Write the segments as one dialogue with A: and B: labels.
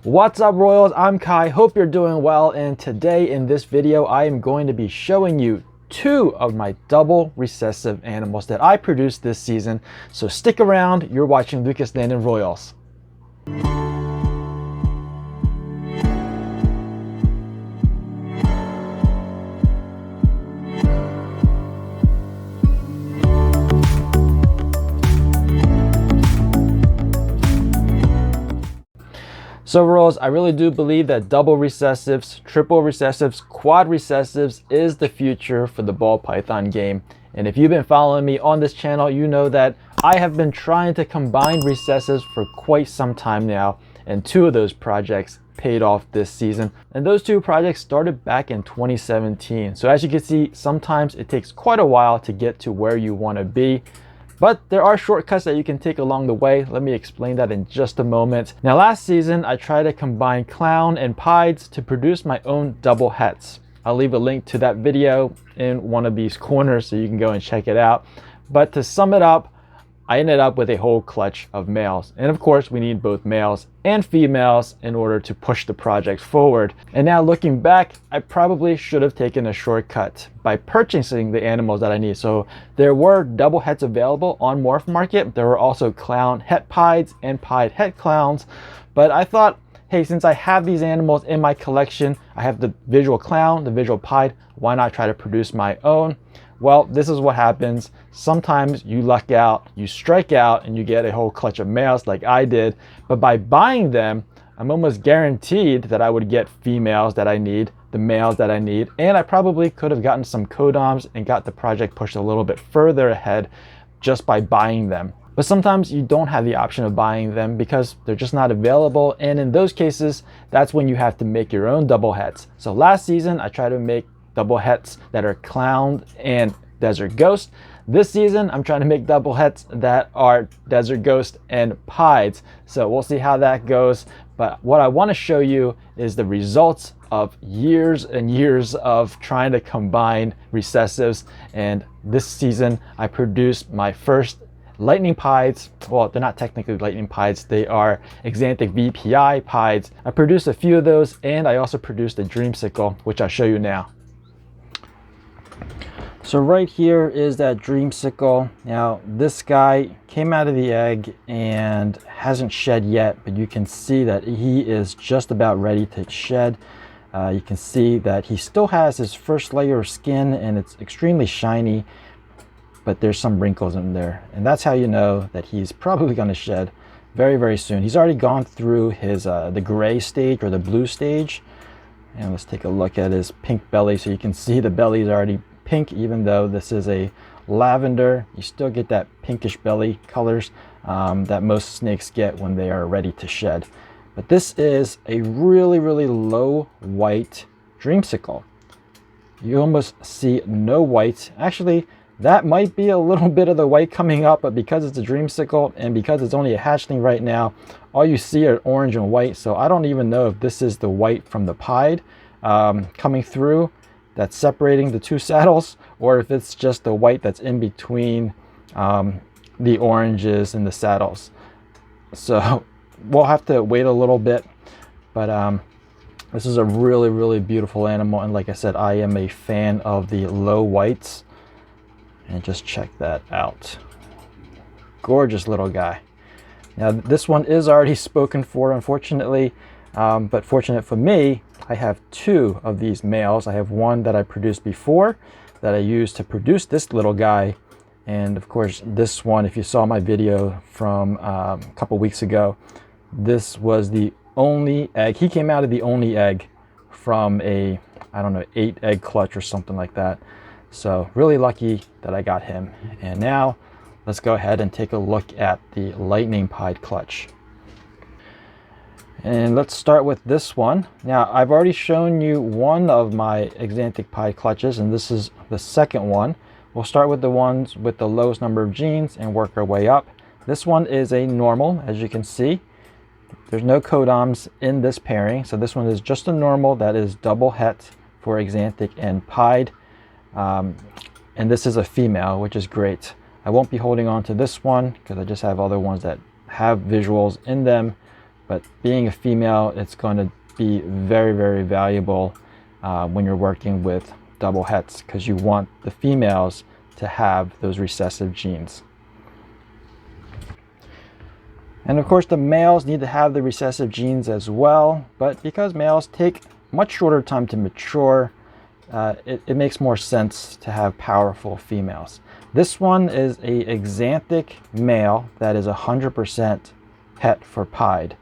A: What's up, Royals? I'm Kai. Hope you're doing well, and today in this video I am going to be showing you two of my double recessive animals that I produced this season. So stick around, you're watching Lucas Landon Royals. So Royals, I really do believe that double recessives, triple recessives, quad recessives is the future for the ball python game. And if you've been following me on this channel, you know that I have been trying to combine recessives for quite some time now, and two of those projects paid off this season. And those two projects started back in 2017. So as you can see, sometimes it takes quite a while to get to where you want to be. But there are shortcuts that you can take along the way. Let me explain that in just a moment. Now, last season, I tried to combine clown and pieds to produce my own double hets. I'll leave a link to that video in one of these corners so you can go and check it out. But to sum it up, I ended up with a whole clutch of males. And of course, we need both males and females in order to push the project forward. And now looking back, I probably should have taken a shortcut by purchasing the animals that I need. So there were double hets available on Morph Market. There were also clown het pieds and pied het clowns. But I thought, hey, since I have these animals in my collection, I have the visual clown, the visual pied, why not try to produce my own? Well, this is what happens. Sometimes you luck out, you strike out, and you get a whole clutch of males like I did. But by buying them, I'm almost guaranteed that I would get females that I need, the males that I need, and I probably could have gotten some codoms and got the project pushed a little bit further ahead just by buying them. But sometimes you don't have the option of buying them because they're just not available. And in those cases, that's when you have to make your own double hets. So last season, I tried to make double hets that are clown and desert ghost. This season, I'm trying to make double hets that are desert ghost and pieds. So we'll see how that goes. But what I want to show you is the results of years and years of trying to combine recessives. And this season, I produced my first lightning pieds. Well, they're not technically lightning pieds, they are Exanthic VPI pieds. I produced a few of those, and I also produced a dreamsicle, which I'll show you now. So right here is that dreamsicle. Now this guy came out of the egg and hasn't shed yet, but you can see that he is just about ready to shed. You can see that he still has his first layer of skin and it's extremely shiny, but there's some wrinkles in there. And that's how you know that he's probably going to shed very, very soon. He's already gone through his the gray stage or the blue stage. And let's take a look at his pink belly. So you can see the belly is already pink, even though this is a lavender. You still get that pinkish belly colors that most snakes get when they are ready to shed. But this is a really, really low white dreamsicle. You almost see no white. Actually, that might be a little bit of the white coming up, but because it's a dreamsicle and because it's only a hatchling right now, all you see are orange and white. So I don't even know if this is the white from the pied coming through that's separating the two saddles, or if it's just the white that's in between the oranges and the saddles. So we'll have to wait a little bit, but this is a really, really beautiful animal. And like I said, I am a fan of the low whites. And just check that out. Gorgeous little guy. Now this one is already spoken for, unfortunately, but fortunate for me, I have two of these males. I have one that I produced before that I used to produce this little guy. And of course, this one, if you saw my video from a couple weeks ago, this was the only egg. He came out of the only egg from a, I don't know, 8 egg clutch or something like that. So really lucky that I got him. And now let's go ahead and take a look at the lightning pied clutch. And let's start with this one. Now I've already shown you one of my Exanthic pied clutches, and this is the second one. We'll start with the ones with the lowest number of genes and work our way up. This one is a normal, as you can see. There's no codoms in this pairing, so this one is just a normal that is double het for Exanthic and pied. And this is a female, which is great. I won't be holding on to this one because I just have other ones that have visuals in them, but being a female, it's going to be very, very valuable when you're working with double hets, because you want the females to have those recessive genes. And of course the males need to have the recessive genes as well, but because males take much shorter time to mature, it makes more sense to have powerful females. This one is a exanthic male that is 100% het for pied.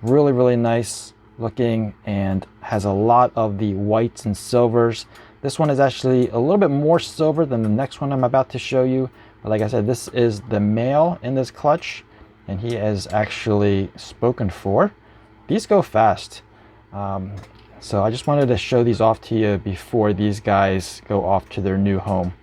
A: Really, really nice looking and has a lot of the whites and silvers. This one is actually a little bit more silver than the next one I'm about to show you. But like I said, this is the male in this clutch, and he is actually spoken for. These go fast. So I just wanted to show these off to you before these guys go off to their new home.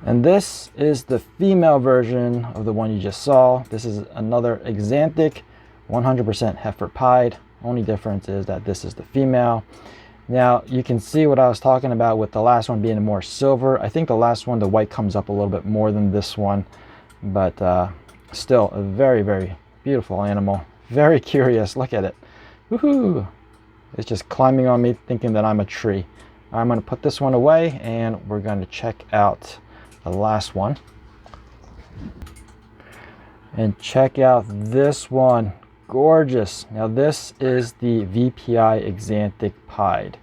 A: And this is the female version of the one you just saw. This is another exanthic, 100% heifer pied. Only difference is that this is the female. Now you can see what I was talking about with the last one being more silver. I think the last one, the white comes up a little bit more than this one, but still a very, very beautiful animal. Very curious. Look at it. Woohoo! It's just climbing on me, thinking that I'm a tree. I'm going to put this one away, and we're going to check out the last one. And check out this one. Gorgeous. Now this is the VPI exanthic pied.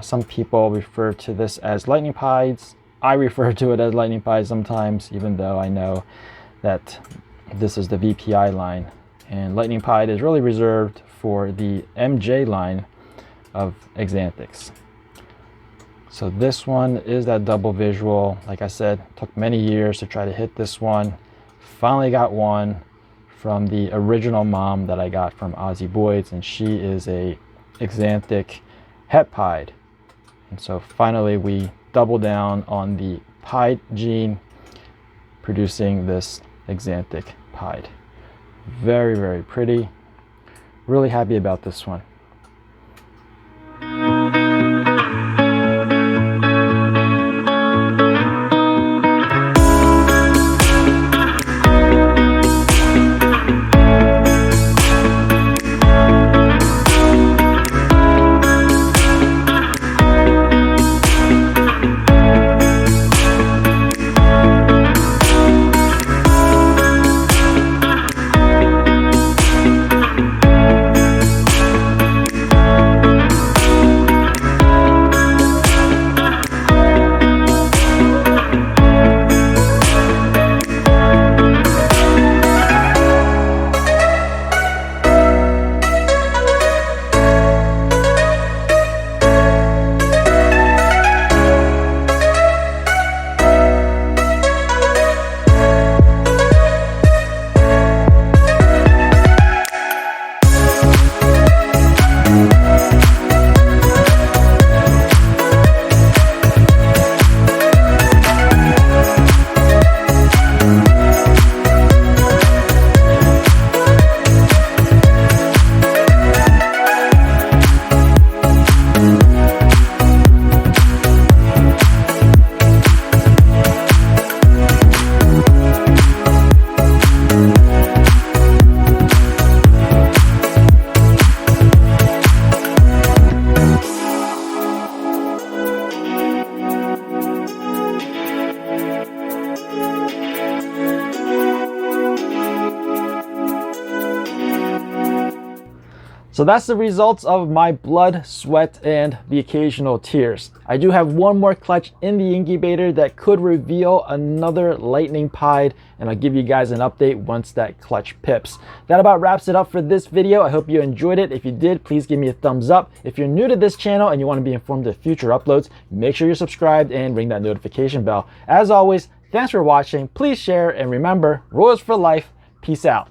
A: Some people refer to this as lightning pieds. I refer to it as lightning pied sometimes, even though I know that this is the VPI line. And lightning pied is really reserved for the MJ line of exanthics. So this one is that double visual. Like I said, took many years to try to hit this one. Finally got one from the original mom that I got from Aussie Boyd's, and she is a exanthic het pied. And so finally we double down on the pied gene, producing this exanthic pied. Very, very pretty. Really happy about this one. So that's the results of my blood, sweat, and the occasional tears. I do have one more clutch in the incubator that could reveal another lightning pied, and I'll give you guys an update once that clutch pips. That about wraps it up for this video. I hope you enjoyed it. If you did, please give me a thumbs up. If you're new to this channel and you want to be informed of future uploads, make sure you're subscribed and ring that notification bell. As always, thanks for watching. Please share, and remember, rules for life. Peace out.